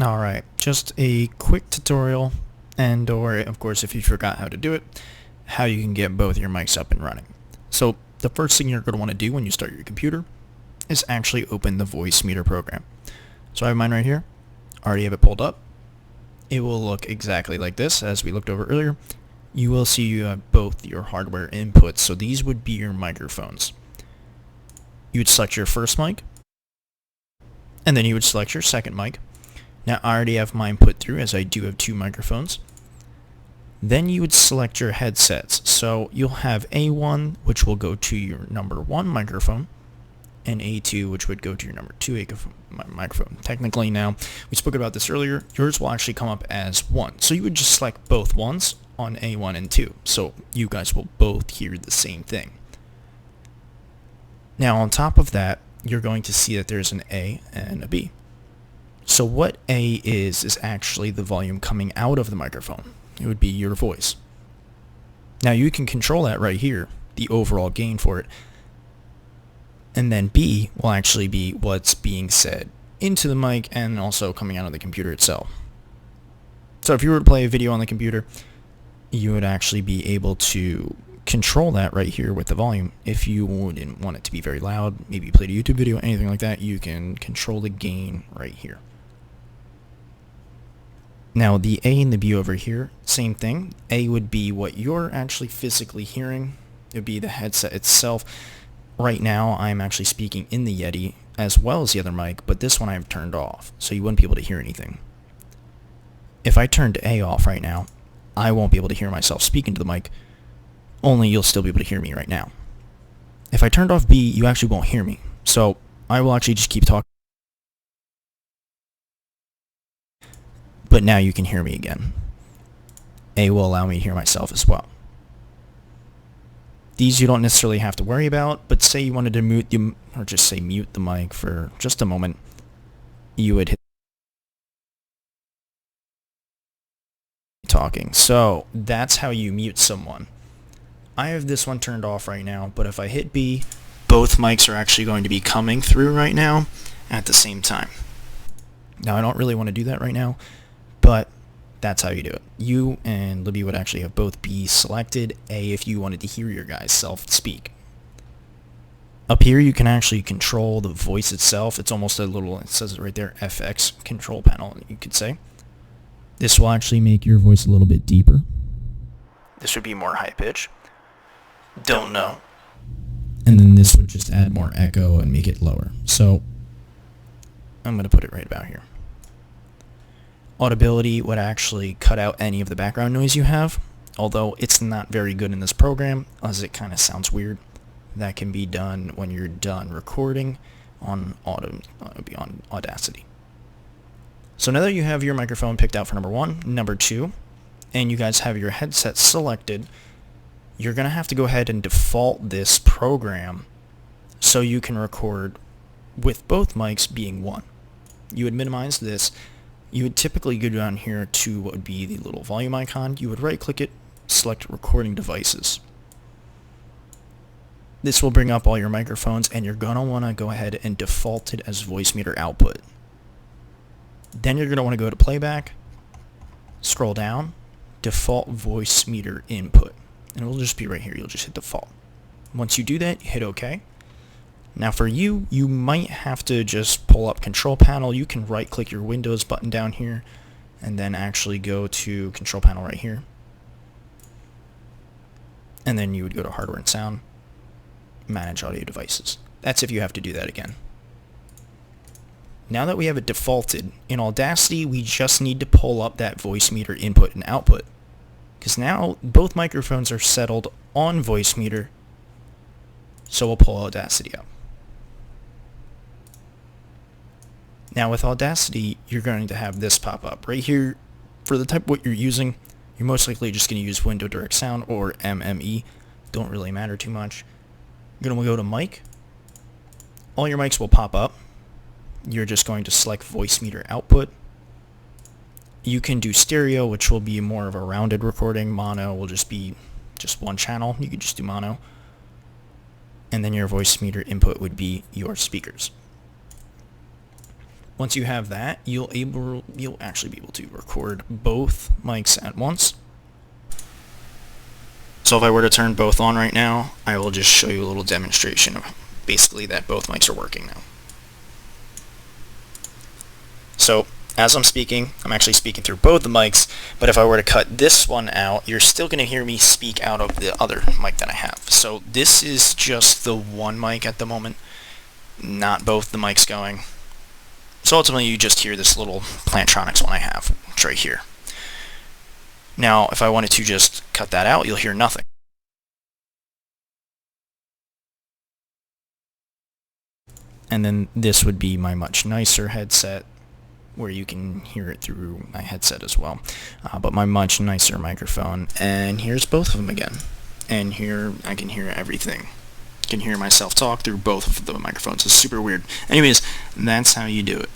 Alright, just a quick tutorial, and or of course if you forgot how to do it, how you can get both your mics up and running. So the first thing you're going to want to do when you start your computer is actually open the Voicemeeter program. So I have mine right here. I already have it pulled up. It will look exactly like this as we looked over earlier. You will see you have both your hardware inputs, so these would be your microphones. You would select your first mic, and then you would select your second mic. Now I already have mine put through as I do have two microphones. Then you would select your headsets. So you'll have A1, which will go to your number 1 microphone, and A2, which would go to your number 2 microphone. Technically now, we spoke about this earlier, yours will actually come up as 1. So you would just select both ones on A1 and 2. So you guys will both hear the same thing. Now on top of that, you're going to see that there's an A and a B. So what A is actually the volume coming out of the microphone. It would be your voice. Now you can control that right here, the overall gain for it. And then B will actually be what's being said into the mic and also coming out of the computer itself. So if you were to play a video on the computer, you would actually be able to control that right here with the volume. If you wouldn't want it to be very loud, maybe you played a YouTube video, anything like that, you can control the gain right here. Now the A and the B over here, same thing. A would be what you're actually physically hearing. It would be the headset itself. Right now I'm actually speaking in the Yeti as well as the other mic, but this one I've turned off, so you wouldn't be able to hear anything. If I turned A off right now, I won't be able to hear myself speaking to the mic, only you'll still be able to hear me right now. If I turned off B, you actually won't hear me, so I will actually just keep talking. But now you can hear me again. A will allow me to hear myself as well. These you don't necessarily have to worry about, but say you wanted to mute the mic for just a moment, you would hit talking. So that's how you mute someone. I have this one turned off right now, but if I hit B, both mics are actually going to be coming through right now at the same time. Now I don't really want to do that right now, but that's how you do it. You and Libby would actually have both B selected, A if you wanted to hear your guys self speak. Up here you can actually control the voice itself. It's almost a little, it says it right there, FX control panel, you could say. This will actually make your voice a little bit deeper. This would be more high pitch. Don't know. And then this would just add more echo and make it lower. So I'm going to put it right about here. Audibility would actually cut out any of the background noise you have, although it's not very good in this program as it kind of sounds weird. That can be done when you're done recording on Audacity. So now that you have your microphone picked out for number 1, number 2, and you guys have your headset selected, you're going to have to go ahead and default this program so you can record with both mics being 1. You would minimize this. You would typically go down here to what would be the little volume icon. You would right click it, select recording devices. This will bring up all your microphones, and you're going to want to go ahead and default it as Voicemeeter output. Then you're going to want to go to playback, scroll down, default Voicemeeter input, and it will just be right here. You'll just hit default. Once you do that, hit OK. Now for you might have to just pull up control panel. You can right click your Windows button down here and then actually go to control panel right here. And then you would go to hardware and sound, manage audio devices. That's if you have to do that again. Now that we have it defaulted, in Audacity we just need to pull up that Voicemeeter input and output. Because now both microphones are settled on Voicemeeter, so we'll pull Audacity up. Now with Audacity, you're going to have this pop up. Right here, for the type of what you're using, you're most likely just going to use Window Direct Sound or MME. Don't really matter too much. You're going to go to mic. All your mics will pop up. You're just going to select Voicemeeter output. You can do stereo, which will be more of a rounded recording. Mono will just be just one channel. You could just do mono. And then your Voicemeeter input would be your speakers. Once you have that, you'll actually be able to record both mics at once. So if I were to turn both on right now, I will just show you a little demonstration of basically that both mics are working now. So as I'm speaking, I'm actually speaking through both the mics, but if I were to cut this one out, you're still going to hear me speak out of the other mic that I have. So this is just the one mic at the moment, not both the mics going. So ultimately you just hear this little Plantronics one I have, which right here. Now if I wanted to just cut that out, you'll hear nothing. And then this would be my much nicer headset, where you can hear it through my headset as well, but my much nicer microphone. And here's both of them again, and here I can hear everything. I can hear myself talk through both of the microphones. It's super weird. Anyways, that's how you do it.